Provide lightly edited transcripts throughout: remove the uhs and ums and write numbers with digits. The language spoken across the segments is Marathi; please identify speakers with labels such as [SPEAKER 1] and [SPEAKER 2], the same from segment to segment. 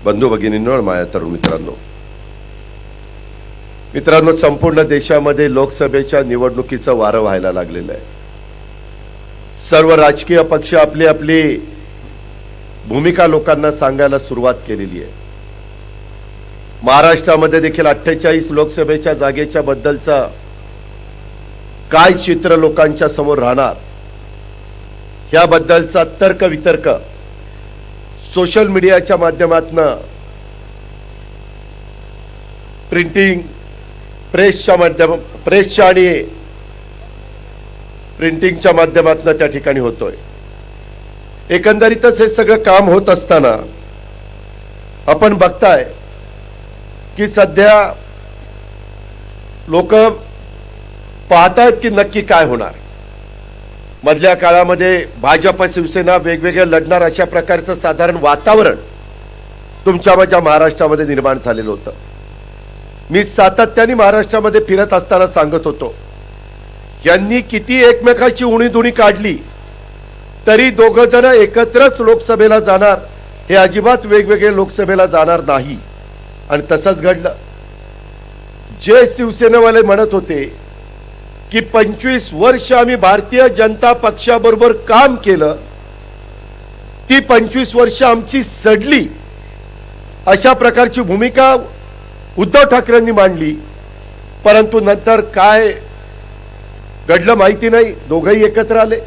[SPEAKER 1] बंधू भगिनींनो, माझ्या तरुण मित्रांनो, संपूर्ण देशामध्ये लोकसभेच्या निवडणुकीचं वारं व्हायला लागलेलं आहे। सर्व राजकीय पक्ष आपली आपली भूमिका लोकांना सांगायला सुरुवात केलेली आहे। महाराष्ट्रामध्ये देखील 48 लोकसभेच्या जागेच्या बद्दलचा काय चित्र लोकांच्या समोर राहणार याबद्दलचा तर्क वितर्क सोशल मीडियाच्या माध्यमातून, प्रिंटिंग प्रेसच्या आणि प्रिंटिंगच्या माध्यमातून त्या ठिकाणी होतोय। एकंदरीतच हे सगळं काम होत असताना आपण बघताय की सध्या लोक पाहतायत की नक्की काय होणार। मधल्या काळामध्ये भाजप शिवसेना वेगवेगळे लढणार अशा प्रकारचं साधारण वातावरण तुमच्या माझ्या महाराष्ट्रामध्ये निर्माण झालेलं होतं। मी सातत्याने महाराष्ट्रामध्ये फिरत असताना सांगत होतो, यांनी किती एकमेकाची उणीधुणी काढली तरी दोघं जण एकत्रच लोकसभेला जाणार, हे अजिबात वेगवेगळे लोकसभेला जाणार नाही। आणि तसंच घडलं। जे शिवसेनेवाले म्हणत होते की 25 वर्ष आम्ही भारतीय जनता पक्षाबरोबर काम केलं, ती 25 वर्ष आमची सडली, अशा प्रकारची भूमिका उद्धव ठाकरेंनी मांडली। परंतु नंतर काय घडलं माहिती नाही। दोघंही एकत्र आले,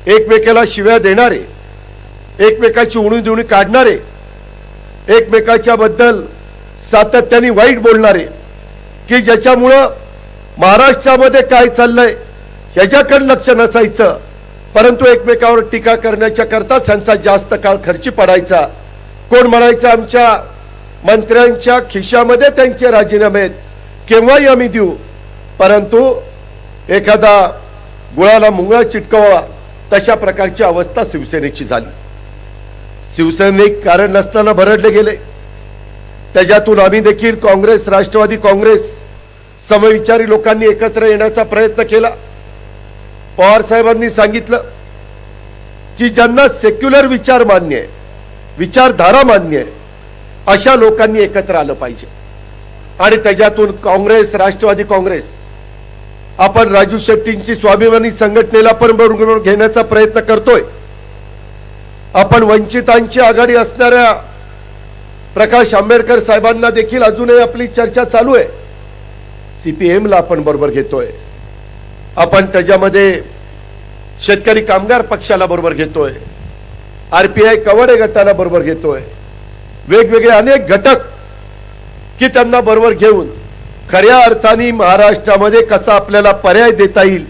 [SPEAKER 1] एकमेकाला शिव्या देणारे, एकमेकाची उणीधुणी काढणारे, एकमेकाच्या बद्दल सातत्याने वाईट बोलणारे, की ज्याच्यामुळं महाराष्ट्रामध्ये काय चाललंय याच्याकडे लक्ष नसायचं, परंतु एकमेकावर टीका करण्याच्या करता त्यांचा जास्त काळ खर्ची पडायचा। कोण म्हणायचं आमच्या मंत्र्यांच्या खिशामध्ये त्यांचे राजीनामे आहेत, केव्हाही आम्ही देऊ, परंतु एखादा गुळाला मुंगळा चिटकवा तशा प्रकारची अवस्था शिवसेनेची झाली। शिवसैनिक कारण नसताना भरडले गेले। त्याच्यातून आम्ही देखील काँग्रेस, राष्ट्रवादी काँग्रेस, समविचारी लोकांनी एकत्र येण्याचा प्रयत्न केला। पवार साहेबांनी सांगितलं की ज्यांना सेक्युलर विचार मान्य आहे, विचारधारा मान्य आहे, अशा लोकांनी एकत्र आलं पाहिजे। आणि त्याच्यातून काँग्रेस, राष्ट्रवादी काँग्रेस, आपण राजू शेट्टींची स्वाभिमानी संघटनेला पण बरोबर घेण्याचा प्रयत्न करतोय। आपण वंचितांची आघाडी असणाऱ्या प्रकाश आंबेडकर साहेबांना देखील अजूनही आपली चर्चा चालू आहे। CPM ला आपण बरोबर घेतोय। आपण त्याच्यामध्ये शेतकरी कामगार पक्षाला बरोबर घेतोय, RPI कवडे गटाला बरोबर घेतोय, वेगवेगळे अनेक घटक की त्यांना बरोबर घेऊन खऱ्या अर्थाने महाराष्ट्रामध्ये कसा आपल्याला पर्याय देता येईल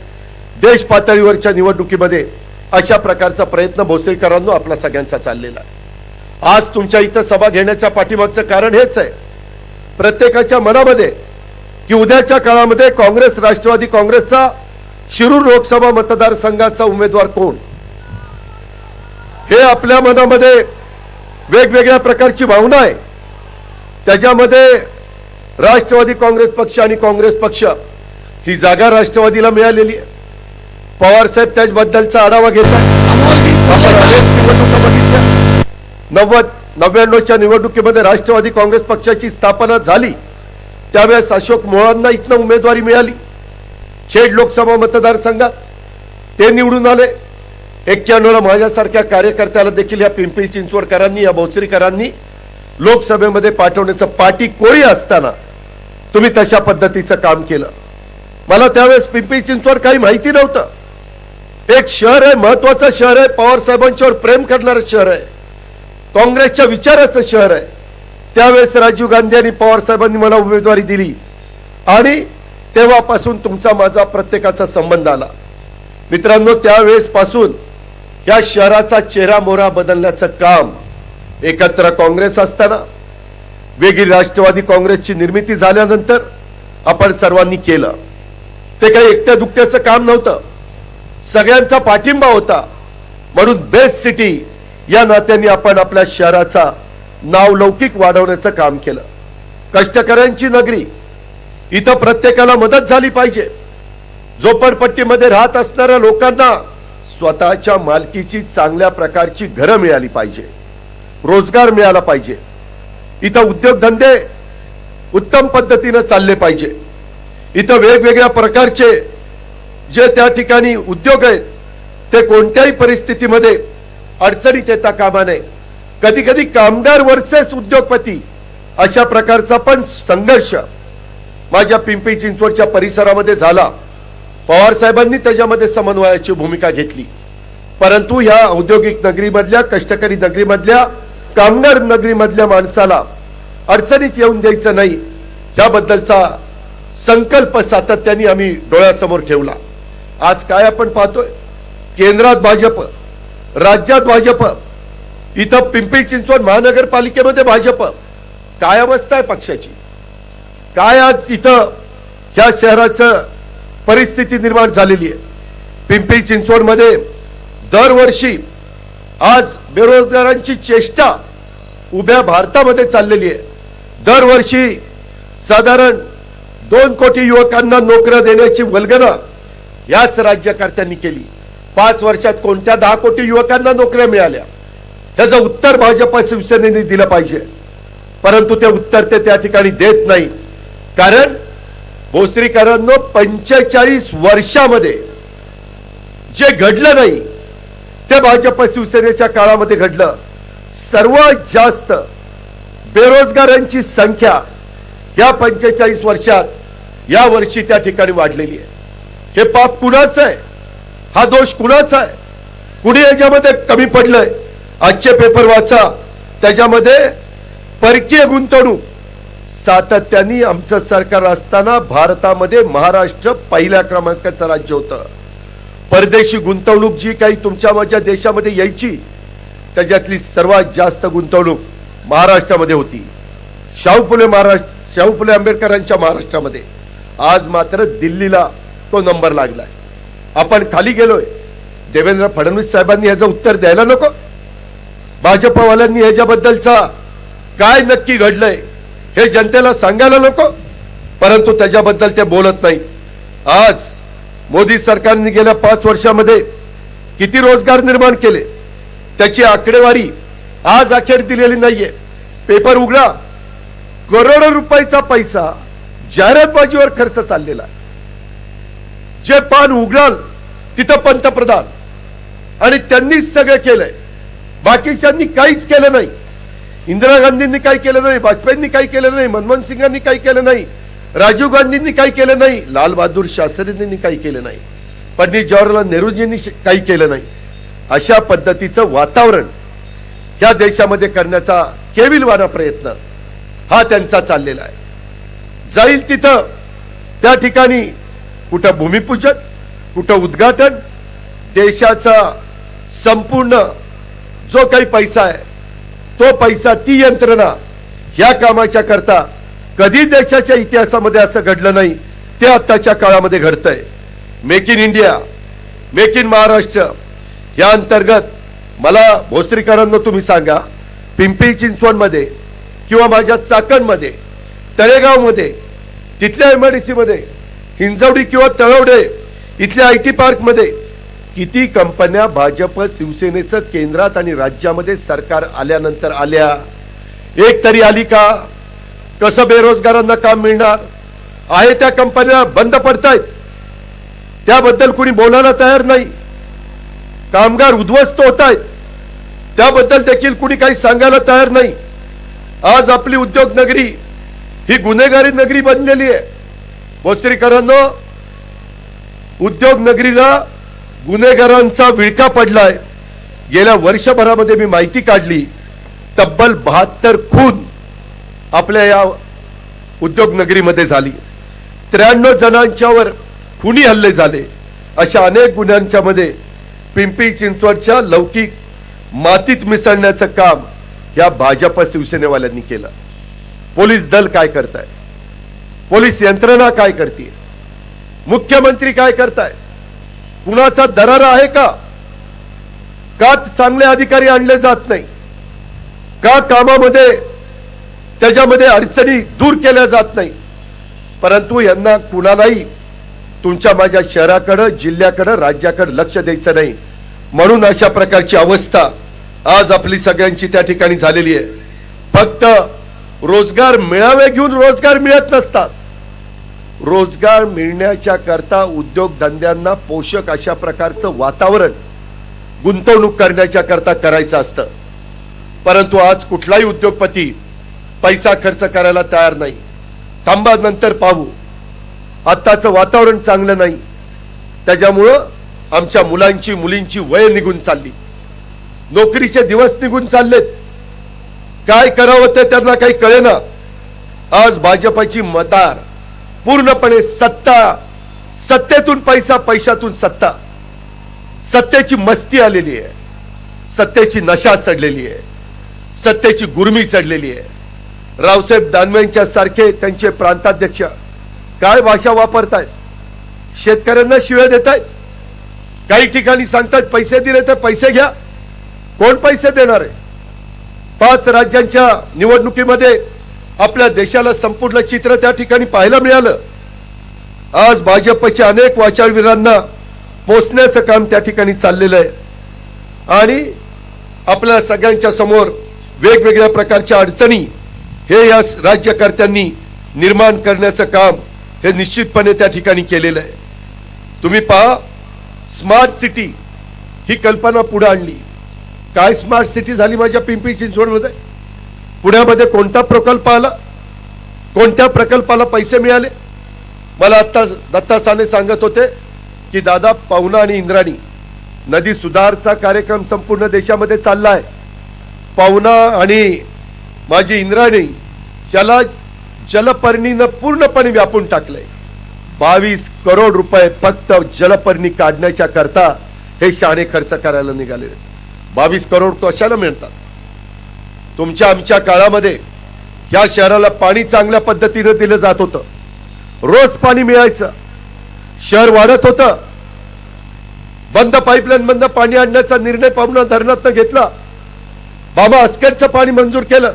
[SPEAKER 1] देश पातळीवरच्या निवडणुकीमध्ये, अशा प्रकारचा प्रयत्न भोसरीकरांनो आपला सगळ्यांचा चाललेला आहे। आज तुमच्या इथं सभा घेण्याच्या पाठीमागचं कारण हेच आहे, प्रत्येकाच्या मनामध्ये की उद्याच्या काळामध्ये काँग्रेस, राष्ट्रवादी काँग्रेसचा शिरूर लोकसभा मतदारसंघाचा उमेदवार कोण, हे आपल्या मनामध्ये वेगवेगळ्या प्रकारची भावना आहे। त्याच्यामध्ये राष्ट्रवादी काँग्रेस पक्ष आणि काँग्रेस पक्ष ही जागा राष्ट्रवादीला मिळालेली आहे। पवार साहेब त्याबद्दलचा आढावा घेतात। आपण अनेक निवडणुका बघितल्या। 99च्या निवडणुकीमध्ये राष्ट्रवादी काँग्रेस पक्षाची स्थापना झाली, त्यावेळेस अशोक मोळांना इथनं उमेदवारी मिळाली। खेड लोकसभा मतदारसंघात ते निवडून आले। 91ला माझ्यासारख्या कार्यकर्त्याला देखील या पिंपरी चिंचवडकरांनी, या भोसरीकरांनी लोकसभेमध्ये पाठवण्याचं पाठी कोळी असताना तुम्ही तशा पद्धतीचं काम केलं। मला त्यावेळेस पिंपरी चिंचवड काही माहिती नव्हतं। एक शहर आहे, महत्वाचं शहर आहे, पवार साहेबांच्यावर प्रेम करणारं शहर आहे, काँग्रेसच्या विचाराचं शहर आहे। त्यावेळेस राजीव गांधी आणि पवार साहेबांनी मला उमेदवारी दिली आणि तेव्हापासून तुमचा माझा प्रत्येकाचा संबंध आला। मित्रांनो, त्यावेळेस पासून या शहराचा चेहरा मोहरा बदलण्याचं काम एकत्र काँग्रेस असताना, वेगळी राष्ट्रवादी काँग्रेसची निर्मिती झाल्यानंतर आपण सर्वांनी केलं। ते काही एकट्या दुकट्याचं काम नव्हतं, सगळ्यांचा पाठिंबा होता। म्हणून बेस्ट सिटी या नात्याने आपण आपल्या शहराचा नावलौकिक वाढवण्याचं काम केलं। कष्टकऱ्यांची नगरी, इथं प्रत्येकाला मदत झाली पाहिजे। झोपडपट्टीमध्ये राहत असणाऱ्या लोकांना स्वतःच्या मालकीची चांगल्या प्रकारची घरं मिळाली पाहिजे। रोजगार मिळाला पाहिजे, इथं उद्योगधंदे उत्तम पद्धतीने चालले पाहिजे, इथं वेगवेगळ्या प्रकारचे जे त्या ठिकाणी उद्योग आहेत ते कोणत्याही परिस्थितीमध्ये अडचणीत येता कामा नये. कधी कधी कामगार वर्सेस उद्योगपती अशा प्रकारचा पण संघर्ष माझ्या पिंपरी चिंचवडच्या परिसरामध्ये झाला. पवार साहेबांनी त्याच्यामध्ये समन्वयाची भूमिका घेतली. परंतु ह्या औद्योगिक नगरीमधल्या, कष्टकरी नगरीमधल्या, कामगार नगरीमधल्या माणसाला अडचणीत येऊन द्यायचं नाही, याबद्दलचा संकल्प सातत्याने आम्ही डोळ्यासमोर ठेवला. आज काय आपण पाहतोय, केंद्रात भाजप, राज्यात भाजप, इथं पिंपरी चिंचवड महानगरपालिकेमध्ये भाजप. काय अवस्था आहे पक्षाची, काय आज इथं ह्या शहराचं परिस्थिती निर्माण झालेली आहे. पिंपरी चिंचवड मध्ये दरवर्षी आज बेरोजगारांची चेष्टा उभ्या भारतामध्ये चाललेली आहे. दरवर्षी साधारण 2 कोटी युवकांना नोकऱ्या देण्याची वल्गना याच राज्यकर्त्यांनी केली. 5 वर्षात कोणत्या 10 कोटी युवकांना नोकऱ्या मिळाल्या, त्याचं उत्तर भाजप शिवसेनेने दिलं पाहिजे. परंतु ते उत्तर ते त्या ठिकाणी देत नाही. कारण भोसरीकरांनो 45 वर्षामध्ये जे घडलं नाही ते भाजप शिवसेनेच्या काळामध्ये घडलं. सर्वात जास्त बेरोजगारांची संख्या या 45 वर्षात या वर्षी त्या ठिकाणी वाढलेली आहे. हे पाप कुणाचं आहे, हा दोष कुणाचा आहे, कुणी याच्यामध्ये कमी पडलंय. आजचे पेपर वाचा, त्याच्यामध्ये परकीय गुंतवणूक सातत्याने आमचं सरकार असताना भारतामध्ये महाराष्ट्र पहिल्या क्रमांकाचं राज्य होतं. परदेशी गुंतवणूक जी काही तुमच्या माझ्या देशामध्ये यायची त्याच्यातली सर्वात जास्त गुंतवणूक महाराष्ट्रामध्ये होती. शाहू फुले आंबेडकरांच्या महाराष्ट्रामध्ये. आज मात्र दिल्लीला तो नंबर लागलाय. आपण खाली गेलोय. देवेंद्र फडणवीस साहेबांनी याचं उत्तर द्यायला नको, भाजपवाल्यांनी याच्याबद्दलचा काय नक्की घडलंय हे जनतेला सांगायला नको, परंतु त्याच्याबद्दल ते बोलत नाही. आज मोदी सरकारने गेल्या 5 वर्षामध्ये किती रोजगार निर्माण केले त्याची आकडेवारी आज अखेर दिलेली नाहीये. पेपर उघडा, करोडो रुपयाचा पैसा जाहिरातबाजीवर खर्च चाललेला. जे पान उघडाल तिथं पंतप्रधान, आणि त्यांनीच सगळं केलंय, बाकीच्यांनी काहीच केलं नाही. इंदिरा गांधींनी काही केलं नाही, वाजपेयींनी काही केलं नाही, मनमोहन सिंगांनी काही केलं नाही, राजीव गांधींनी काही केलं नाही, लाल बहादूर शास्त्रींनी काही केलं नाही, पंडित जवाहरलाल नेहरूजींनी काही केलं नाही. अशा पद्धतीचं वातावरण या देशामध्ये करण्याचा केविलवाणा प्रयत्न हा त्यांचा चाललेला आहे. जाईल तिथं त्या ठिकाणी कुठं भूमिपूजन, कुठं उद्घाटन. देशाचा संपूर्ण जो काही पैसा आहे तो पैसा, ती यंत्रणा या कामाच्या करता कधी देशाच्या इतिहासामध्ये असं घडलं नाही ते आताच्या काळामध्ये घडतंय. Make in India, make in Maharashtra या अंतर्गत मला भोसरीकरांना तुम्ही सांगा, पिंपरी चिंचवड मध्ये किंवा माझ्या चाकणमध्ये, तळेगावमध्ये, तिथल्या MIDC मध्ये, हिंजवडी किंवा तळवडे इथल्या IT पार्क मध्ये किती कंपन्या भाजप शिवसेनेचं केंद्रात आणि राज्यामध्ये सरकार आल्यानंतर आल्या? एक तरी आली का? कसं बेरोजगारांना काम मिळणार आहे? त्या कंपन्या बंद पडतायत, त्याबद्दल कुणी बोलायला तयार नाही. कामगार उद्ध्वस्त होत आहेत, त्याबद्दल देखील कुणी काही सांगायला तयार नाही. आज आपली उद्योग नगरी ही गुन्हेगारी नगरी बनलेली आहे. भोसरीकरांनो, उद्योग नगरीला गुन्हेगारांचा विळखा पडलाय. गेल्या वर्षभरामध्ये मी माहिती काढली, तब्बल 72 खून आपल्या या उद्योग नगरीमध्ये झाली. 93 जणांच्यावर खुनी हल्ले झाले. अशा अनेक गुन्ह्यांच्या मध्ये पिंपरी चिंचवडच्या लौकिक मातीत मिसळण्याचं काम या भाजप शिवसेनेवाल्यांनी केलं. पोलीस दल काय करताय? पोलीस यंत्रणा काय करते? मुख्यमंत्री काय करताय? कुणाचा दरारा आहे का? का चांगले अधिकारी आणले जात नाही? का कामामध्ये त्याच्यामध्ये अडचणी दूर केल्या जात नाही? परंतु यांना कुणालाही तुमच्या माझ्या शहराकडे, जिल्ह्याकडे, राज्याकडे लक्ष द्यायचं नाही. म्हणून अशा प्रकारची अवस्था आज आपली सगळ्यांची त्या ठिकाणी झालेली आहे. फक्त रोजगार मिळावे घेऊन रोजगार मिळत नसतात. रोजगार मिळण्याच्या करता उद्योगधंद्यांना पोषक अशा प्रकारचं वातावरण गुंतवणूक करण्याच्या करता करायचं असतं. परंतु आज कुठलाही उद्योगपती पैसा खर्च करायला तयार नाही. थांबा, नंतर पाहू, आत्ताचं वातावरण चांगलं नाही. त्याच्यामुळं आमच्या मुलांची मुलींची वय निघून चालली, नोकरीचे दिवस निघून चाललेत. काय करावं ते त्यांना काही कळेना. आज भाजपची मतार पूर्णपणे सत्तेतून पैसा, पैशातून सत्ता, सत्तेची मस्ती आलेली आहे, सत्तेची नशा चढलेली आहे, सत्तेची गुरमी चढलेली आहे. रावसाहेब दानवेंच्या सारखे त्यांचे प्रांताध्यक्ष काय भाषा वापरतायत, शेतकऱ्यांना शिव्या देतायत. काही ठिकाणी सांगतात पैसे दिले तर पैसे घ्या. कोण पैसे देणार आहे? 5 राज्यांच्या निवडणुकीमध्ये आपल्या देशाला संपूर्ण चित्र त्या ठिकाणी पाहायला मिळालं. आज भाजपच्या अनेक वाचाळवीरांना पोचण्याचं काम त्या ठिकाणी चाललेलं आहे आणि आपल्या सगळ्यांच्या समोर वेगवेगळ्या प्रकारच्या अडचणी हे या राज्यकर्त्यांनी निर्माण करण्याचं काम हे निश्चितपणे त्या ठिकाणी केलेलं आहे. तुम्ही पहा, स्मार्ट सिटी ही कल्पना पुढे आणली. काय स्मार्ट सिटी झाली माझ्या पिंपरी चिंचवडमध्ये? पुण्यामध्ये कोणता प्रकल्प आला? कोणत्या प्रकल्पाला पैसे मिळाले? मला आता दत्ता साने सांगत होते की दादा, पवना आणि इंद्राणी नदी सुधारचा कार्यक्रम संपूर्ण देशामध्ये चाललाय. पवना आणि माझी इंद्राणी याला जलपर्णीनं पूर्णपणे व्यापून टाकलंय. 22 करोड रुपये फक्त जलपर्णी काढण्याच्या करता हे शहाणे खर्च करायला निघाले. 22 करोड कशाला मिळतात? तुमच्या आमच्या काळामध्ये या शहराला पाणी चांगल्या पद्धतीने दिलं जात होतं, रोज पाणी मिळायचं, शहर वाढत होतं. बंद पाईपलाईन बंद पाणी आणण्याचा निर्णय पवना धरणातनं घेतला. बाबा अस्केरचं पाणी मंजूर केलं,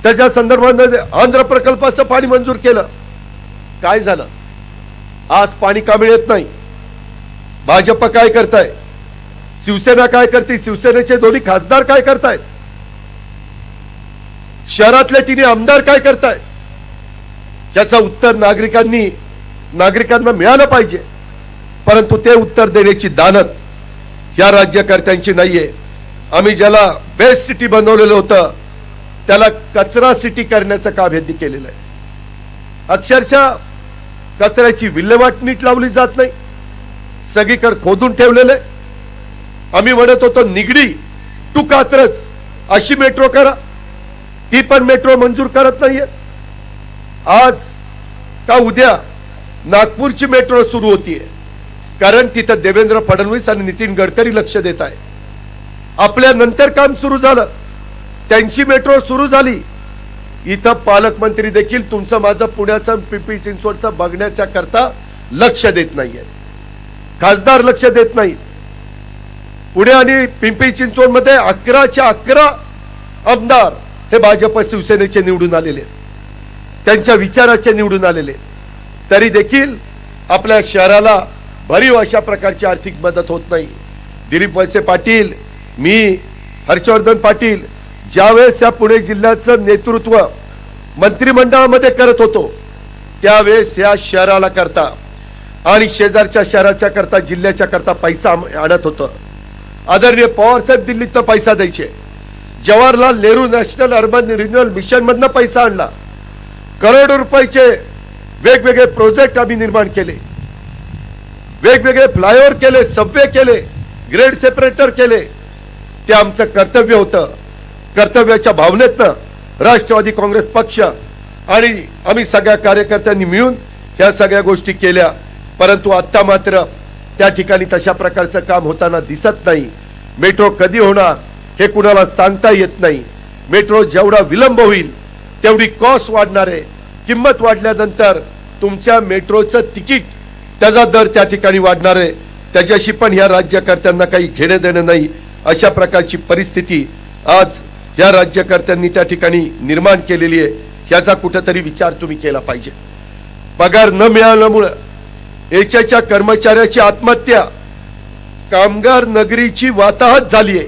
[SPEAKER 1] त्याच्या संदर्भात आंध्र प्रकल्पाचं पाणी मंजूर केलं. काय झालं? आज पाणी का मिळत नाही? भाजप काय करताय? शिवसेना काय करते? शिवसेनेचे दोन्ही खासदार काय करतायत? शहरातले 3 आमदार काय करतायत? याचं उत्तर नागरिकांना मिळालं पाहिजे. परंतु ते उत्तर देण्याची दानत या राज्यकर्त्यांची नाहीये. आम्ही ज्याला बेस्ट सिटी बनवलेलं होतं त्याला कचरा सिटी करण्याचं काम यांनी केलेलं आहे. अक्षरशः कचऱ्याची विल्हेवाट नीट लावली जात नाही, सगळीकडे खोदून ठेवलेले. आम्ही म्हणत होतो निगडी टू कात्रज अशी मेट्रो करा, ती पण मेट्रो मंजूर करत नाहीये. आज का उद्या नागपूरची मेट्रो सुरू होतीये, कारण तिथं देवेंद्र फडणवीस आणि नितीन गडकरी लक्ष देत आहे. आपल्या नंतर काम सुरू झालं, त्यांची मेट्रो सुरू झाली. इथं पालकमंत्री देखील तुमचं माझं पुण्याचं पिंपरी चिंचवडचं बघण्याच्या करता लक्ष देत नाहीये, खासदार लक्ष देत नाही. पुणे आणि पिंपरी चिंचवड मध्ये 11च्या 11 आमदार हे भाजप शिवसेनेचे निवडून आलेले, त्यांच्या विचाराचे निवडून आलेले. तरी देखील आपल्या शहराला भरीव अशा प्रकारची आर्थिक मदत होत नाही. दिलीप वळसे पाटील, मी, हर्षवर्धन पाटील ज्यावेळेस या पुणे जिल्ह्याचं नेतृत्व मंत्रिमंडळामध्ये करत होतो त्यावेळेस या शहराला करता आणि शेजारच्या शहराच्या करता जिल्ह्याच्या करता पैसा आणत होतं. आदरणीय पवार साहेब दिल्लीतनं पैसा द्यायचे, Jawaharlal Nehru national urban renewal mission मधनं पैसा आणला. करोडो रुपयाचे वेगवेगळे प्रोजेक्ट आम्ही निर्माण केले, वेगवेगळे फ्लायओव्हर केले, सबवे केले, ग्रेड सेपरेटर केले. ते आमचं कर्तव्य होतं. कर्तव्याच्या भावनेतनं राष्ट्रवादी काँग्रेस पक्ष आणि आम्ही सगळ्या कार्यकर्त्यांनी मिळून ह्या सगळ्या गोष्टी केल्या. परंतु आता मात्र त्या ठिकाणी तशा प्रकारचं काम होताना दिसत नाही. मेट्रो कधी होणार हे कुणाला सांगता येत नाही. मेट्रो जेवढा विलंब होईल तेवढी कॉस्ट वाढणार आहे. किंमत वाढल्यानंतर तुमच्या मेट्रोचं तिकीट त्याचा दर त्या ठिकाणी वाढणार आहे. त्याच्याशी पण ह्या राज्यकर्त्यांना काही घेणे देणे नाही. अशा प्रकारची परिस्थिती आज या राज्यकर्त्यांनी त्या ठिकाणी निर्माण केलेली आहे. याचा कुठेतरी विचार तुम्ही केला पाहिजे. पगार न मिळाल्यामुळे एचच्या कर्मचाऱ्याची आत्महत्या कामगार नगरीची वाताहत झाली आहे.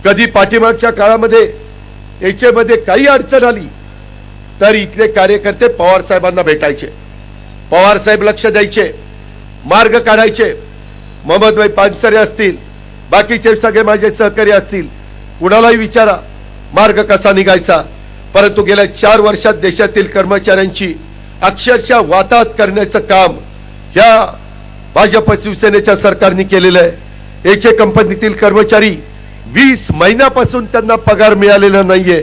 [SPEAKER 1] कधी पाठीमागच्या काळामध्ये याच्यामध्ये काही अडचण आली तर इथले कार्यकर्ते पवार साहेबांना भेटायचे, पवार साहेब लक्ष द्यायचे, मार्ग काढायचे. मोहम्मदभाई पानसरे असतील, बाकीचे सगळे माझे सहकारी असतील, कुणालाही विचारा मार्ग कसा निघायचा. परंतु गेल्या 4 वर्षात देशातील कर्मचाऱ्यांची अक्षरशः वाताहत करण्याचं काम ह्या भाजप शिवसेनेच्या सरकारने केलेलं आहे. एचे कंपनीतील कर्मचारी 20 महिन्यापासून त्यांना पगार मिळालेला नाहीये.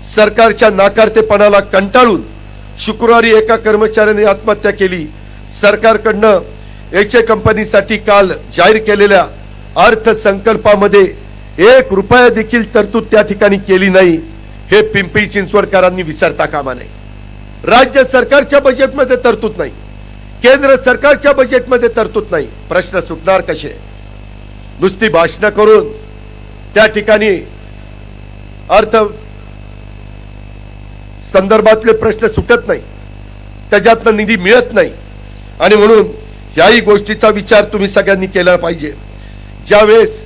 [SPEAKER 1] सरकारच्या नाकारतेपणाला कंटाळून शुक्रवारी एका कर्मचाऱ्याने आत्महत्या केली. सरकारकडनं एचे कंपनीसाठी काल जाहीर केलेल्या अर्थसंकल्पामध्ये 1 रुपया देखील तरतूद त्या ठिकाणी केली नाही. हे पिंपरी चिंचवडकरांनी विसरता कामा नये. राज्य सरकारच्या बजेटमध्ये तरतूद नाही, केंद्र सरकारच्या बजेटमध्ये तरतूद नाही. प्रश्न सुटणार कसे? नुसती भाषण करून त्या ठिकाणी अर्थ संदर्भातले प्रश्न सुटत नाही, त्याच्यातनं निधी मिळत नाही. आणि म्हणून याही गोष्टीचा विचार तुम्ही सगळ्यांनी केला पाहिजे. ज्यावेळेस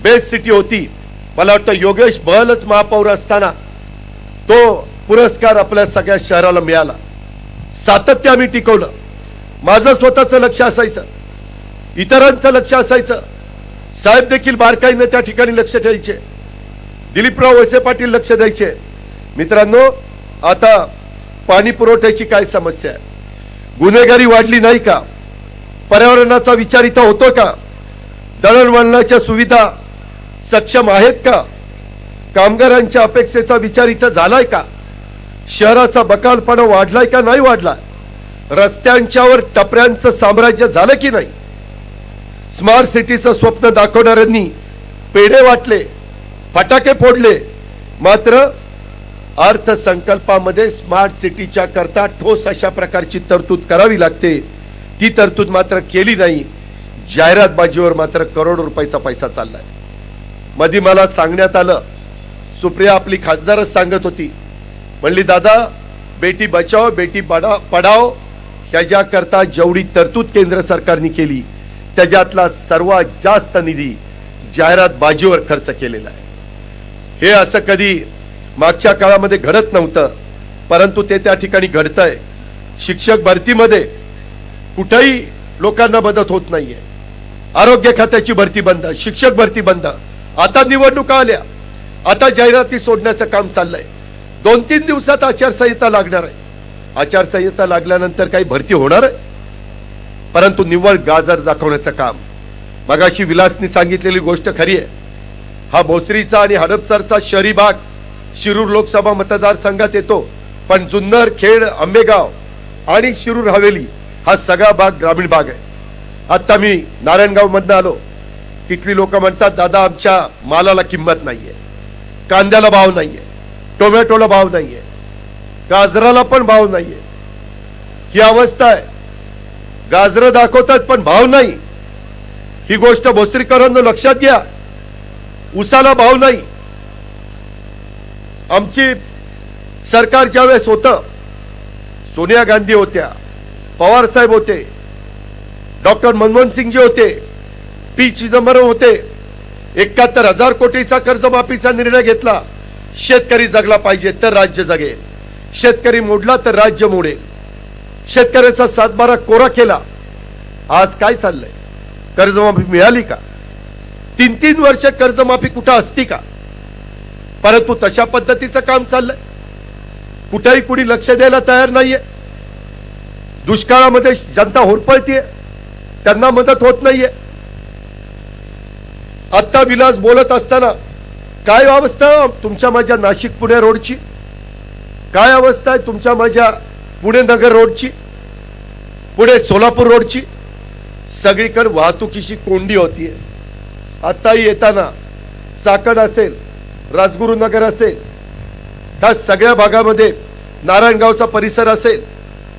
[SPEAKER 1] बेस्ट सिटी होती, मला वाटतं योगेश बहलच महापौर असताना तो पुरस्कार आपल्या सगळ्या शहराला मिळाला. सातत्य आम्ही टिकवलं. माझं स्वतःचं लक्ष असायचं, इतरांचं लक्ष असायचं. साहेब देखील बारकाईने त्या ठिकाणी लक्ष द्यायचे, दिलीपराव वळसे पाटील लक्ष द्यायचे. मित्रांनो, आता पाणी पुरवठ्याची काय समस्या आहे? गुन्हेगारी वाढली नाही का? पर्यावरणाचा विचार इथं होतो का? दळणवळणाच्या सुविधा सक्षम आहेत का? कामगारांच्या अपेक्षेचा विचार इथं झालाय का? शहराचा बकालपणा वाढलाय का नाही वाढला? रस्त्यांच्यावर टपऱ्यांचं साम्राज्य झालं की नाही? स्मार्ट सिटीचं स्वप्न दाखवणाऱ्यांनी पेढे वाटले, फटाके फोडले, मात्र अर्थसंकल्पामध्ये स्मार्ट सिटीच्या करता ठोस अशा प्रकारची तरतूद करावी लागते. ती तरतूद मात्र केली नाही. जाहिरातबाजीवर मात्र करोडो रुपयाचा पैसा चाललाय. मध्ये मला सांगण्यात आलं, सुप्रिया आपली खासदारच सांगत होती, म्हणली दादा बेटी बचाओ बेटी पढाओ ह्याच्याकरता जेवढी तरतूद केंद्र सरकारने केली त्याच्यातला सर्वात जास्त निधी जाहिरातबाजीवर खर्च केलेला आहे. हे असं कधी मागच्या काळामध्ये घडत नव्हतं, परंतु ते त्या ठिकाणी घडतंय. शिक्षक भरतीमध्ये कुठेही लोकांना मदत होत नाहीये. आरोग्य खात्याची भरती बंद, शिक्षक भरती बंद. आता निवडणुका आल्या, आता जाहिराती सोडण्याचं काम चाललंय. 2-3 दिवसात आचारसंहिता लागणार आहे. आचारसंहिता लागल्यानंतर काही भरती होणार आहे? परंतु निव्वळ गाजर दाखवण्याचं काम. मगाशी विलासनी सांगितलेली गोष्ट खरी आहे. हा भोसरीचा आणि हडपसरचा शहरी भाग शिरूर लोकसभा मतदारसंघात येतो, पण जुन्नर, खेड, आंबेगाव आणि शिरूर हवेली हा सगळा भाग ग्रामीण भाग आहे. आता मी नारायणगाव मधनं आलो, तिथली लोक म्हणतात दादा आमच्या मालाला किंमत नाहीये, कांद्याला भाव नाहीये, टोमॅटोला भाव नाहीये, गाजराला पण भाव नाहीये. ही अवस्था आहे. गाजरं दाखवतात पण भाव नाही. ही गोष्ट भोसरीकरांना लक्षात घ्या. उसाला भाव नाही. आमची सरकार ज्यावेळेस होतं, सोनिया गांधी होत्या, पवार साहेब होते, डॉक्टर मनमोहन सिंगजी होते, पी चिदंबरम होते. 71,000 कोटीचा कर्जमाफीचा निर्णय घेतला. शेतकरी जगला पाहिजे तर राज्य जगेल, शेतकरी मोडला तर राज्य मोडेल. शेतकऱ्याचा 7-12 कोरा केला. आज काय चाललंय? कर्जमाफी मिळाली का? 3-3 वर्ष कर्जमाफी कुठं असती का? परंतु तशा पद्धतीचं काम चाललंय. कुठेही कुणी लक्ष द्यायला तयार नाहीये. दुष्काळामध्ये जनता होरपळतीये, त्यांना मदत होत नाहीये. आता विलास बोलत असताना काय अवस्था तुमच्या माझ्या नाशिक पुणे रोडची? काय अवस्था आहे तुमच्या माझ्या पुणे नगर रोडची, पुणे सोलापूर रोडची? सगळीकडे वाहतुकीची कोंडी होतीये. आताही येताना चाकण असेल, राजगुरुनगर असेल, त्या सगळ्या भागामध्ये नारायणगावचा परिसर असेल,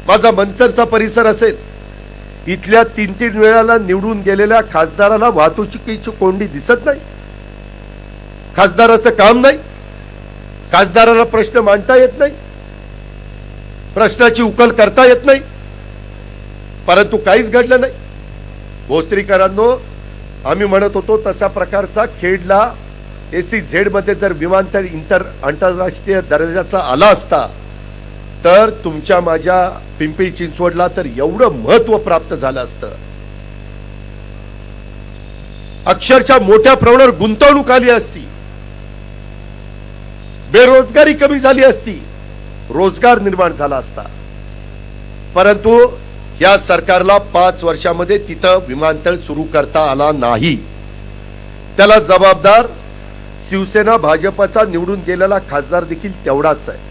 [SPEAKER 1] माझा मंतरचा परिसर असेल, इथल्या 3-3 वेळाला निवडून गेलेल्या खासदाराला वाहतुकीची कोंडी दिसत नाही. खासदाराचं काम नाही, खासदाराला प्रश्न मांडता येत नाही, प्रश्नाची उकल करता येत नाही. परंतु काहीच घडलं नाही. भोसरीकरांनो, आम्ही म्हणत होतो तसा प्रकारचा खेडला SEZ मध्ये जर विमानतळ आंतरराष्ट्रीय दर्जाचा आला असता तर तुमच्या माझ्या पिंपरी चिंचवडला तर एवढं महत्व प्राप्त झालं असतं. अक्षरशः मोठ्या प्रमाणावर गुंतवणूक आली असती, बेरोजगारी कमी झाली असती, रोजगार निर्माण झाला असता. परंतु या सरकारला 5 वर्षामध्ये तिथं विमानतळ सुरू करता आला नाही. त्याला जबाबदार शिवसेना भाजपचा निवडून गेलेला खासदार देखील तेवढाच आहे.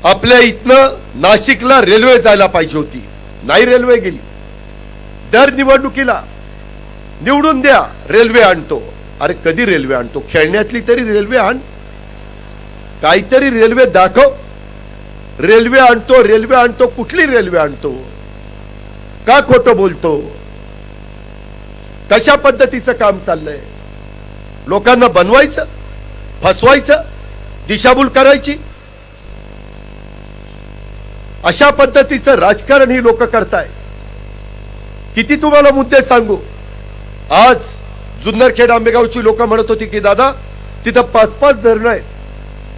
[SPEAKER 1] आपल्या इथनं नाशिकला रेल्वे जायला पाहिजे होती, नाही रेल्वे गेली. दर निवडणुकीला निवडून द्या, रेल्वे आणतो. अरे कधी रेल्वे आणतो? खेळण्यातली तरी रेल्वे आण, काहीतरी रेल्वे दाखव. रेल्वे आणतो, कुठली रेल्वे आणतो? का खोटं बोलतो? कशा पद्धतीचं काम चाललंय? लोकांना बनवायचं, फसवायचं, दिशाभूल करायची, अशा पद्धतीचं राजकारण ही लोक करताय. किती तुम्हाला मुद्दे सांगू. आज जुन्नरखेड आंबेगावची लोक म्हणत होती की दादा तिथं 5-5 धरणं आहेत,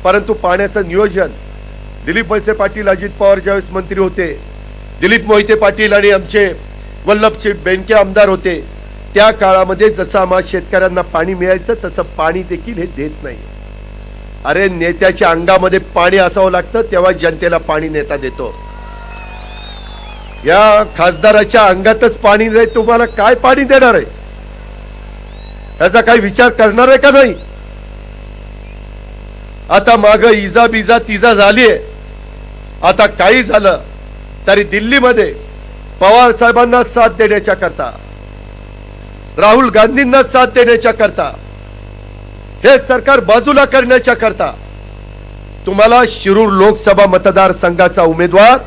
[SPEAKER 1] परंतु पाण्याचं नियोजन दिलीप वळसे पाटील, अजित पवार ज्यावेळेस मंत्री होते, दिलीप मोहिते पाटील आणि आमचे वल्लभजी बेनके आमदार होते, त्या काळामध्ये जसं आम्हा शेतकऱ्यांना पाणी मिळायचं तसं पाणी देखील हे देत नाही. अरे नेत्याच्या अंगामध्ये पाणी असावं लागतं तेव्हा जनतेला पाणी नेता देतो. या खासदाराच्या अंगातच पाणी नाही, तुम्हाला काय पाणी देणार आहे? याचा काही विचार करणार आहे का नाही? आता माग इजा बिजा तिजा झालीये. आता काही झालं तरी दिल्लीमध्ये पवार साहेबांना साथ देण्याच्या करता, राहुल गांधींना साथ देण्याच्या करता, हे सरकार बाजूला करण्याच्या करता तुम्हाला शिरूर लोकसभा मतदारसंघाचा उमेदवार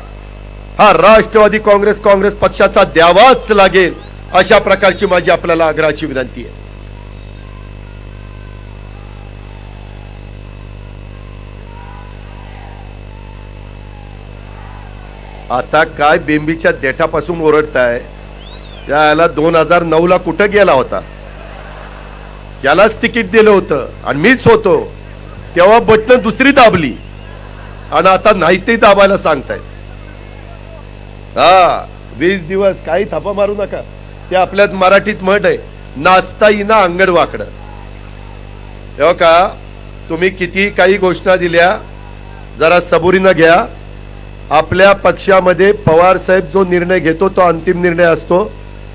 [SPEAKER 1] हा राष्ट्रवादी काँग्रेस पक्षाचा द्यावाच लागेल. अशा प्रकारची माझी आपल्याला आग्रहाची विनंती आहे. आता काय बेंबीच्या देठापासून ओरडताय? याला 2009 ला कुठं गेला होता? यालाच तिकीट दिलं होतं आणि मीच होतो तेव्हा बटन दुसरी दाबली आणि आता नाही ते दाबायला सांगतायत. 20 दिवस काही थापा मारू नका. ते आपल्यात मराठीत म्हण आहे, नाचता येईना अंगड वाकडं. तेव्हा का तुम्ही किती काही घोषणा दिल्या, जरा सबुरीनं घ्या. आपल्या पक्षामध्ये पवार साहेब जो निर्णय घेतो तो अंतिम निर्णय असतो.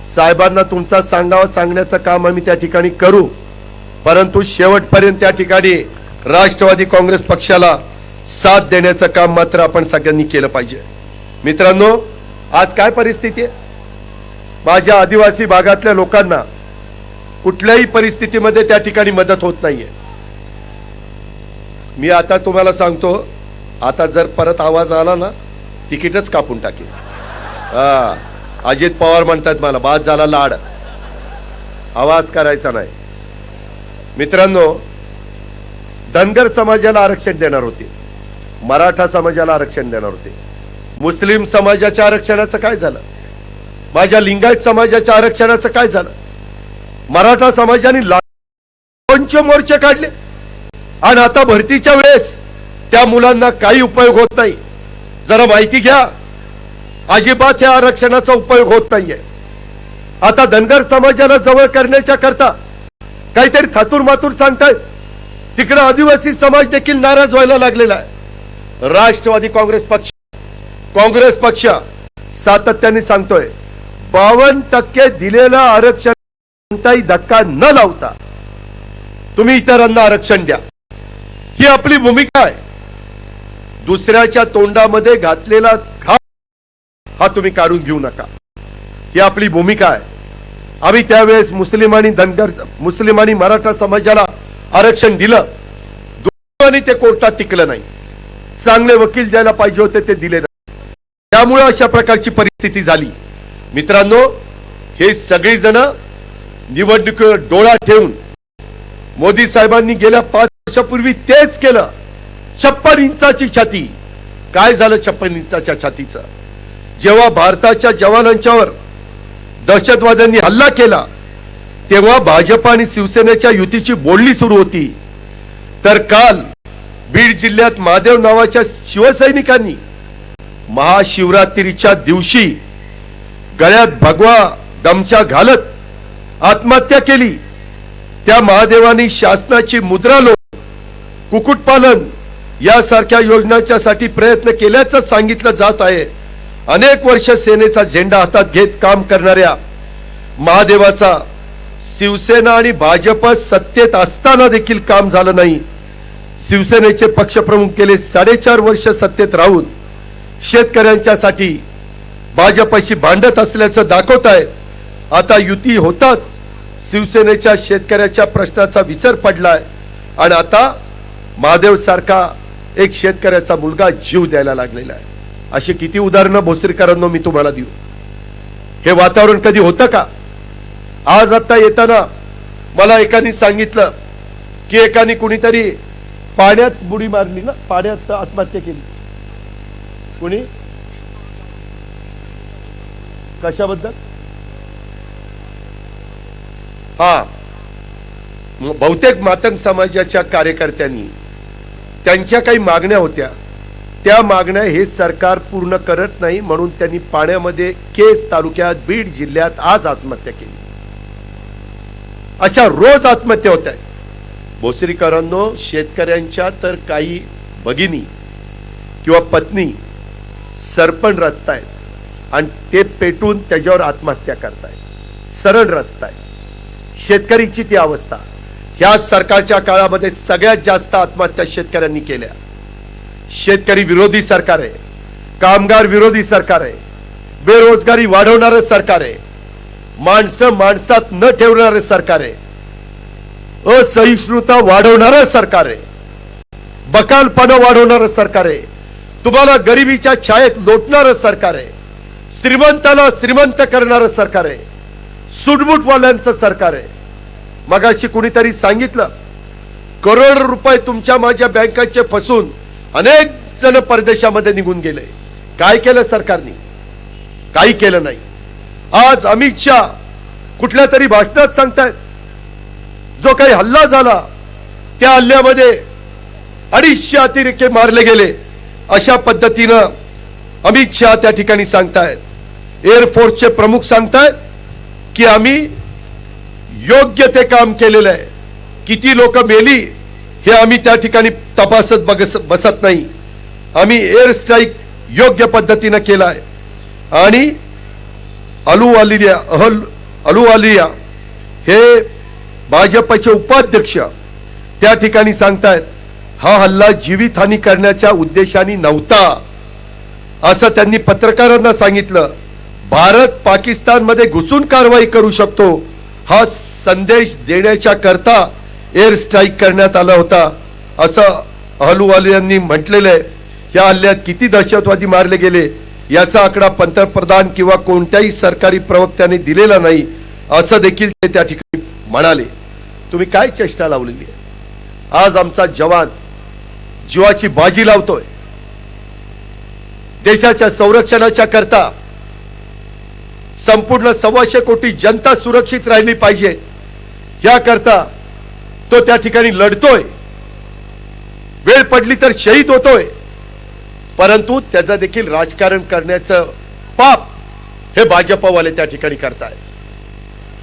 [SPEAKER 1] साहेबांना तुमचा सांगण्याचं काम आम्ही त्या ठिकाणी करू, परंतु शेवटपर्यंत त्या ठिकाणी राष्ट्रवादी काँग्रेस पक्षाला साथ देण्याचं काम मात्र आपण सगळ्यांनी केलं पाहिजे. मित्रांनो, आज काय परिस्थिती आहे? माझ्या आदिवासी भागातल्या लोकांना कुठल्याही परिस्थितीमध्ये त्या ठिकाणी मदत होत नाहीये. मी आता तुम्हाला सांगतो, आता जर परत आवाज आला ना तिकीटच कापून टाकेल. अजित पवार म्हणतात मला बाद झाला लाड, आवाज करायचा नाही. मित्रांनो, धनगर समाजाला आरक्षण देणार होते, मराठा समाजाला आरक्षण देणार होते, मुस्लिम समाजाच्या आरक्षणाचं काय झालं? माझ्या लिंगायत समाजाच्या आरक्षणाचं काय झालं? मराठा समाजाने लाखोंचे मोर्चे काढले आणि आता भरतीच्या वेळेस त्या मुलांना काही उपयोग होत नाही. जरा माहिती घ्या, अजिबात या आरक्षणाचा उपयोग होत नाहीये. आता धनगर समाजाला जवळ करण्याच्या करता काहीतरी थातूर मातूर सांगतायत. तिकडे आदिवासी समाज देखील नाराज व्हायला लागलेला आहे. राष्ट्रवादी काँग्रेस पक्ष सातत्याने सांगतोय 52% दिलेलं आरक्षण कोणताही धक्का न लावता तुम्ही इतरांना आरक्षण द्या, ही आपली भूमिका आहे. दुसऱ्याच्या तोंडामध्ये घातलेला घाव हा तुम्ही काढून घेऊ नका, ही आपली भूमिका आहे. आम्ही त्यावेळेस मुस्लिम आणि मराठा समाजाला आरक्षण दिलं, दोन्ही ते कोर्टात टिकलं नाही. चांगले वकील द्यायला पाहिजे होते, ते दिले नाही. त्यामुळे अशा प्रकारची परिस्थिती झाली. मित्रांनो, हे सगळी जण निवडणुकीवर डोळा ठेवून मोदी साहेबांनी गेल्या 5 वर्षापूर्वी तेच केलं. 56 इंचाची छाती. काय झालं 56 इंचाच्या छातीचं? जेव्हा भारताच्या जवानांच्यावर दहशतवाद्यांनी हल्ला केला, तेव्हा भाजप आणि शिवसेनेच्या युतीची बोलणी सुरू होती, तर काल बीड जिल्ह्यात महादेव नावाच्या शिवसैनिकांनी महाशिवरात्रीच्या दिवशी गळ्यात भगवा गमछा घालत आत्महत्या केली। त्या महादेवानी शासनाची मुद्रा लोन, कुक्कुटपालन यासारख्या योजनांच्यासाठी प्रयत्न केल्याचं सांगितलं जात आहे। अनेक वर्ष सेनेचा झेंडा हातात घेत काम करणाऱ्या महादेवाचा शिवसेना आणि भाजप सत्तेत असताना देखील काम झालं नाही। शिवसेनेचे पक्षप्रमुख गेले 4.5 वर्ष सत्तेत राहून शेतकऱ्यांच्यासाठी भाजपशी भांडत असल्याचं दाखवत आहे। आता युती होताच शिवसेनेच्या शेतकऱ्याच्या प्रश्नाचा विसर पडलाय आणि आता महादेव सारखा एक शेतकऱ्याचा मुलगा जीव द्यायला लागलेला आहे। अशी किती उदाहरणं भोसरीकरांनो मी तुम्हाला देऊ। हे वातावरण कधी होतं का? आज आता येताना मला एकाने सांगितलं की एकाने कुणीतरी पाण्यात बुडी मारली ना, पाण्यात आत्महत्या केली। कुणी? कशाबद्दल? हा, बहुतेक मातंग समाजाच्या कार्यकर्त्यांनी त्यांच्या काही मागण्या होत्या, त्या मागण्या हे सरकार पूर्ण करत नाही म्हणून त्यांनी पाण्यामध्ये केज तालुक्यात बीड जिल्ह्यात आज आत्महत्या केली। अशा रोज आत्महत्या होत आहेत। भोसरीकरांनो, शेतकऱ्यांच्या तर काही भगिनी किंवा पत्नी सरपण रचतायत आणि ते पेटून त्याच्यावर आत्महत्या करतायत, सरळ रचतायत। शेतकरीची ती अवस्था। ह्या सरकारच्या काळामध्ये सगळ्यात जास्त आत्महत्या शेतकऱ्यांनी केल्या। शेतकरी विरोधी सरकार आहे, कामगार विरोधी सरकार आहे, बेरोजगारी वाढवणारं सरकार आहे, माणसं माणसात न ठेवणारं सरकार आहे, असहिष्णुता वाढवणारं सरकार आहे, बकालपणा वाढवणारं सरकार आहे, तुम्हाला गरिबीच्या छायेत लोटणारं सरकार आहे, श्रीमंताला श्रीमंत करणारं सरकार आहे, सुटबुटवाल्यांचं सरकार आहे। मगाशी कुणीतरी सांगितलं करोड रुपये तुमच्या माझ्या बँकाचे फसून अनेक जण परदेशामध्ये निघून गेले। काय केलं सरकारने? काही केलं नाही। आज अमित शाह कुठल्या तरी भाषणात सांगतायत जो काही हल्ला झाला त्या हल्ल्यामध्ये 250 अतिरेकी मारले गेले, अशा पद्धतीनं अमित शाह त्या ठिकाणी सांगतायत। एअरफोर्सचे प्रमुख सांगतायत की आम्ही योग्य ते काम केलेलं आहे, किती लोक मेली हे आम्ही त्या ठिकाणी तपासत बसत नाही, आम्ही एअर स्ट्राईक योग्य पद्धतीनं केलाय। आणि अहलुवालिया हे भाजपचे उपाध्यक्ष त्या ठिकाणी सांगतायत हा हल्ला जीवितहानी करण्याच्या उद्देशाने नव्हता, असं त्यांनी पत्रकारांना सांगितलं। भारत पाकिस्तान मध्ये घुसून कारवाई करू शकतो हा संदेश देण्याच्या करता एअर स्ट्राईक करण्यात आला होता, असं अहलुवालियांनी म्हटलेलं आहे। या हल्ल्यात किती दहशतवादी मारले गेले याचा आकडा पंतप्रधान किंवा कोणत्याही सरकारी प्रवक्त्याने दिलेला नाही, असं देखील ते त्या ठिकाणी म्हणाले। तुम्ही काय चेष्टा लावलेली आहे? आज आमचा जवान जीवाची बाजी लावतोय देशाच्या संरक्षणाच्या करता। संपूर्ण 125 कोटी जनता सुरक्षित राहिली पाहिजे याकरता तो त्या ठिकाणी लढतोय, वेळ पडली तर शहीद होतोय, परंतु त्याचा देखील राजकारण करण्याचं पाप हे भाजपवाले त्या ठिकाणी करताय।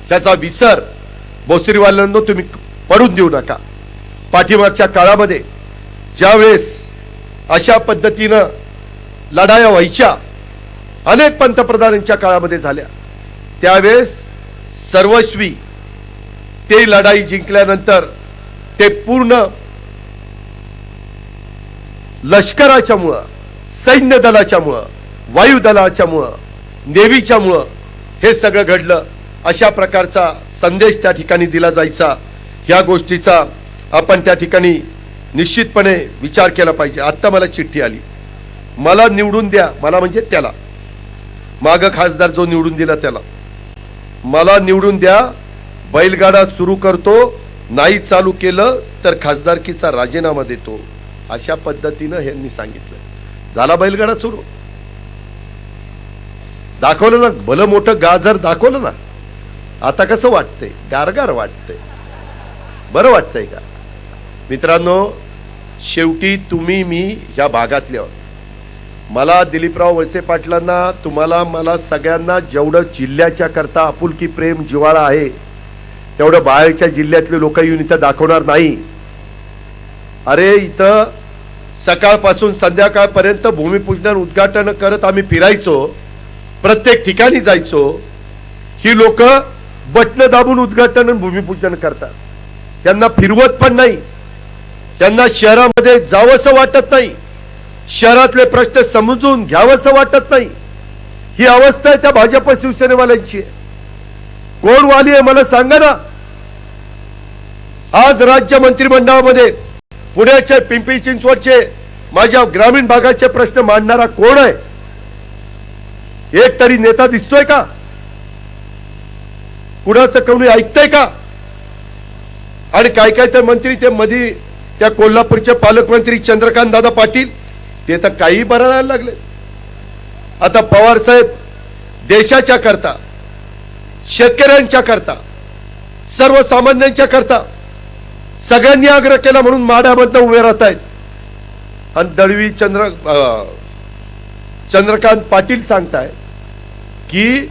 [SPEAKER 1] त्याचा विसर भोसरीवाल्यांनो तुम्ही पडून देऊ नका। पाठीमागच्या काळामध्ये ज्यावेळेस अशा पद्धतीनं लढाया व्हायच्या, अनेक पंतप्रधानांच्या काळामध्ये झाल्या, त्यावेळेस सर्वस्वी ते लढाई जिंकल्यानंतर ते पूर्ण लष्कराच्या मुळे, सैन्य दलाच्या मुळे, वायू दलाच्या मुळे, नेव्हीच्या मुळे हे सगळं घडलं। अशा प्रकारचा संदेश त्या ठिकाणी दिला जायचा। ह्या गोष्टीचा आपण त्या ठिकाणी निश्चितपणे विचार केला पाहिजे। आता मला चिठ्ठी आली, मला निवडून द्या, मला म्हणजे त्याला, माग खासदार जो निवडून दिला त्याला, मला निवडून द्या, बैलगाडा सुरू करतो, नाही चालू केलं तर खासदारकीचा राजीनामा देतो, अशा पद्धतीनं यांनी सांगितलं। झाला बैलगाडा सुरू, दाखवलं ना, भलं मोठं गाजर दाखवलं ना। आता कसं वाटतंय? गारगार वाटतंय. बरं वाटतंय का? मित्रांनो, शेवटी तुम्ही मी ह्या भागातले आहोत. मला दिलीपराव वळसे पाटलांना, तुम्हाला, मला सगळ्यांना जेवढं जिल्ह्याच्या करता आपुलकी प्रेम जिव्हाळा आहे तेवढं बाहेरच्या जिल्ह्यातले लोक येऊन इथं दाखवणार नाही. अरे इथं सकाळपासून संध्याकाळपर्यंत भूमिपूजन उद्घाटन करत आम्ही फिरायचो, प्रत्येक ठिकाणी जायचो. ही लोक बटन दाबून उद्घाटन आणि भूमिपूजन करतात. त्यांना फिरवत पण नाही, त्यांना शहरामध्ये जावंसं वाटत नाही, शहरातले प्रश्न समजून घ्यावंसं वाटत नाही. ही अवस्था आहे त्या भाजप शिवसेनेवाल्यांची. कोण वाली आहे मला सांगा ना. आज राज्य मंत्रिमंडळामध्ये पुण्याचे, पिंपरी चिंचवडचे, माझ्या ग्रामीण भागाचे प्रश्न मांडणारा कोण आहे? एक तरी नेता दिसतोय का? कुणाचं कोणी ऐकतंय का? आणि काय काय तर मंत्री, ते मध्ये त्या कोल्हापूरचे पालकमंत्री चंद्रकांत दादा पाटील, ते तर काही बरायला लागले. आता पवार साहेब देशाच्या करता, शेतकऱ्यांच्या करता, सर्वसामान्यांच्या करता सगळ्यांनी आग्रह केला म्हणून माढ्यामधनं उभे राहत आहेत. आणि दळवी चंद्रकांत पाटील सांगताय की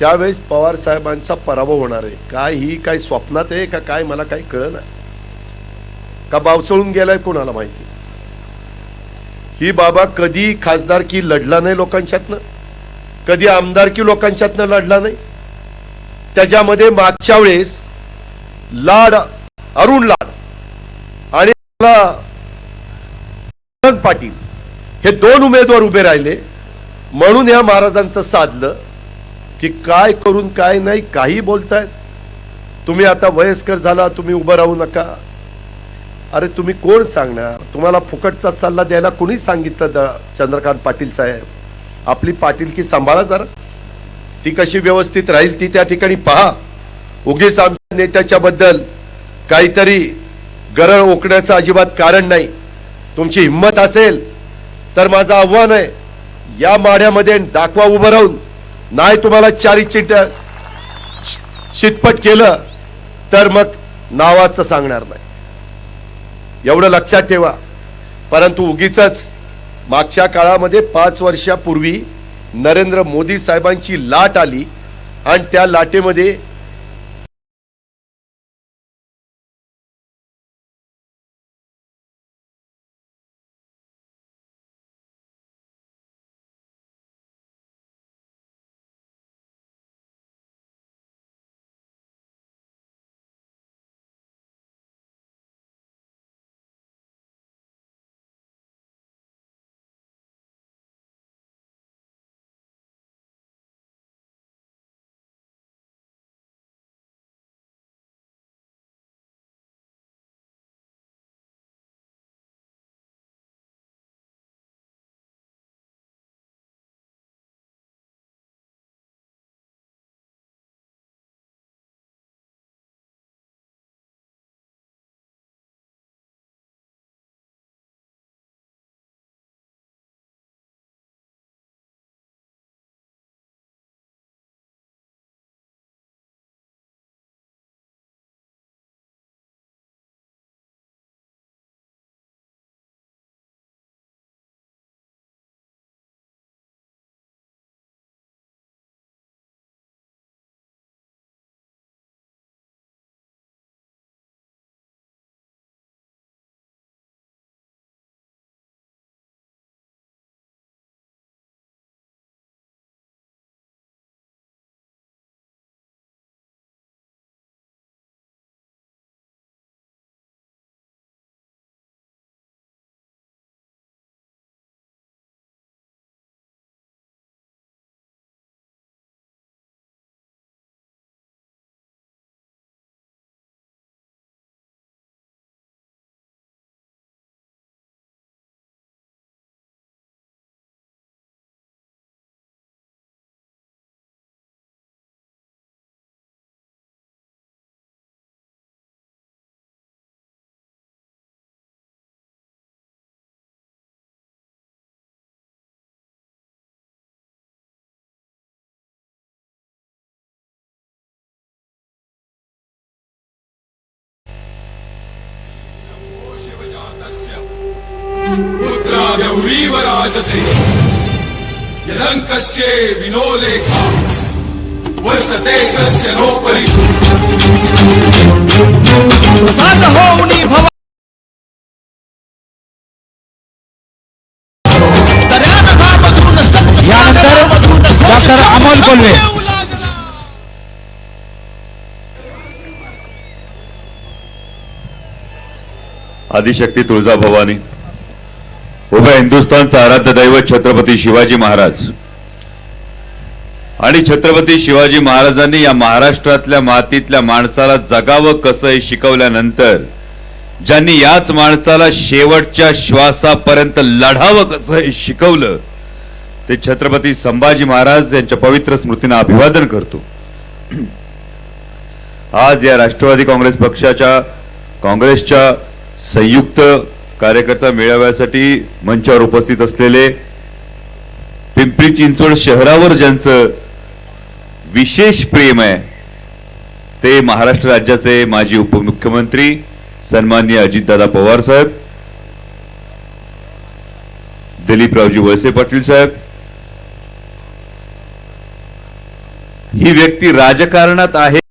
[SPEAKER 1] यावेळेस पवार साहेबांचा पराभव होणार आहे. काय ही काय स्वप्नात आहे का काय, मला काही कळलं नाही. का बावचळून गेलाय कोणाला माहिती. ही बाबा कधी खासदारकी लढला नाही लोकांच्यातनं, कधी आमदारकी लोकांच्यातनं लढला नाही. त्याच्यामध्ये मागच्या वेळेस लाड, अरुण लाड आणि पाटील हे दोन उमेदवार उभे राहिले. म्हणून या महाराजांचं साधलं की काय करून काय नाही, काही बोलतायत. तुम्ही आता वयस्कर झाला, तुम्ही उभं राहू नका. अरे तुम्ही कोण सांगणार? तुम्हाला फुकटचा सल्ला द्यायला कोणी सांगितलं? चंद्रकांत पाटील साहेब, आपली पाटीलकी सांभाळा जरा. ती कशी व्यवस्थित राहील ती त्या ठिकाणी पहा. उगीच आमच्या नेत्याच्या बद्दल काहीतरी गरळ ओकण्याचं अजिबात कारण नाही. तुमची हिंमत असेल तर माझं आव्हान आहे, या माढ्यामध्ये दाखवा उभं राहून. नाही तुम्हाला चारी चिट शितपट केलं तर मग नावाचं सांगणार नाही, एवढं लक्षात ठेवा. परंतु उगीचच मागच्या काळामध्ये 5 वर्षापूर्वी नरेंद्र मोदी साहेबांची लाट आली आणि त्या लाटेमध्ये
[SPEAKER 2] पुत्रा गौरीव राजते यदंकस्य विनोलेखा वर्तते कस्य नोपरि
[SPEAKER 3] साध होऊनी भव दर्यान भामधून सप्त सागरामधून
[SPEAKER 4] डॉक्टर अमोल कोल्हे.
[SPEAKER 5] आदिशक्ती तुळजाभवानी, उभ्या हिंदुस्थानचा आराध्य दैवत छत्रपती शिवाजी महाराज आणि छत्रपती शिवाजी महाराजांनी या महाराष्ट्रातल्या मातीतल्या माणसाला जगावं कसं हे शिकवल्यानंतर ज्यांनी याच माणसाला शेवटच्या श्वासापर्यंत लढावं कसं हे शिकवलं ते छत्रपती संभाजी महाराज यांच्या पवित्र स्मृतींना अभिवादन करतो. आज या राष्ट्रवादी काँग्रेस पक्षाच्या काँग्रेसच्या संयुक्त कार्यकर्ता मेळाव्यासाठी मंचावर उपस्थित असलेले पिंपरी चिंचवड शहरावर ज्यांचं विशेष प्रेम आहे ते महाराष्ट्र राज्याचे माजी उपमुख्यमंत्री सन्माननीय अजितदादा पवार साहेब, दिलीपरावजी वळसे पाटील साहेब. ही व्यक्ती राजकारणात आहे